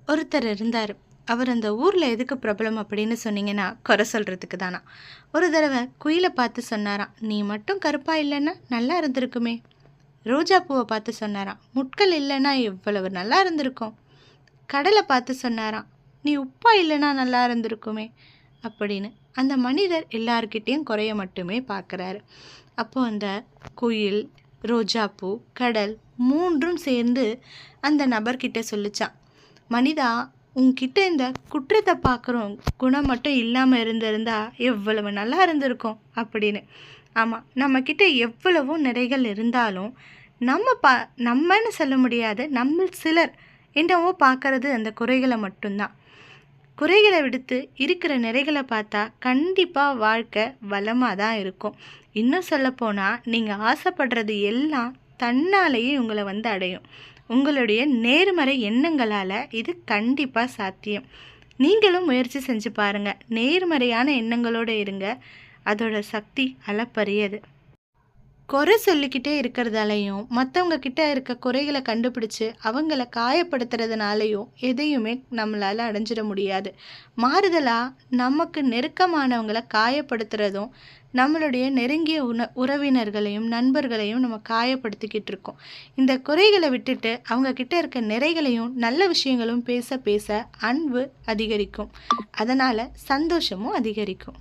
ஒருத்தர் இருந்தார். அவர் அந்த ஊரில் எதுக்கு பிரபலம் அப்படின்னு சொன்னீங்கன்னா, குறை சொல்கிறதுக்கு தானா. ஒரு தடவை குயிலை பார்த்து சொன்னாராம், நீ மட்டும் கருப்பா இல்லைன்னா நல்லா இருந்திருக்குமே. ரோஜா பூவை பார்த்து சொன்னாராம், முட்கள் இல்லைன்னா எவ்வளவு நல்லா இருந்திருக்கும். கடலை பார்த்து சொன்னாராம், நீ உப்பா இல்லைன்னா நல்லா இருந்திருக்குமே அப்படின்னு. அந்த மனிதர் எல்லார்கிட்டேயும் குறைய மட்டுமே பார்க்குறாரு. அப்போ அந்த குயில், ரோஜாப்பூ, கடல் மூன்றும் சேர்ந்து அந்த நபர்கிட்ட சொல்லிச்சான், மனிதா, உன்கிட்ட இந்த குற்றத்தை பார்க்குறோம் குணம் மட்டும் இல்லாமல் இருந்திருந்தா எவ்வளவு நல்லா இருந்திருக்கும் அப்படின்னு. ஆமாம், நம்மக்கிட்ட எவ்வளவோ நிறைகள் இருந்தாலும் நம்மன்னு சொல்ல முடியாது, நம்ம சிலர் என்னவோ பார்க்கறது அந்த குறைகளை மட்டும்தான். குறைகளை விடுத்து இருக்கிற நிறைகளை பார்த்தா கண்டிப்பாக வாழ்க்கை வளமாக தான் இருக்கும். இன்னும் சொல்லப்போனால் நீங்கள் ஆசைப்படுறது எல்லாம் தன்னாலேயே உங்களை வந்து அடையும். உங்களுடைய நேர்மறை எண்ணங்களால் இது கண்டிப்பாக சாத்தியம். நீங்களும் முயற்சி செஞ்சு பாருங்கள். நேர்மறையான எண்ணங்களோடு இருங்க. அதோட சக்தி அளப்பரியது. குறை சொல்லிக்கிட்டே இருக்கிறதாலையும் மற்றவங்க கிட்ட இருக்க குறைகளை கண்டுபிடிச்சு அவங்கள காயப்படுத்துறதுனாலையும் எதையுமே நம்மளால் அடைஞ்சிட முடியாது. மாறுதலாக நமக்கு நெருக்கமானவங்களை காயப்படுத்துறதும் நம்மளுடைய நெருங்கிய உறவினர்களையும் நண்பர்களையும் நம்ம காயப்படுத்திக்கிட்டு இருக்கோம். இந்த குறைகளை விட்டுட்டு அவங்க கிட்ட இருக்க நிறைகளையும் நல்ல விஷயங்களும் பேச பேச அன்பு அதிகரிக்கும். அதனால் சந்தோஷமும் அதிகரிக்கும்.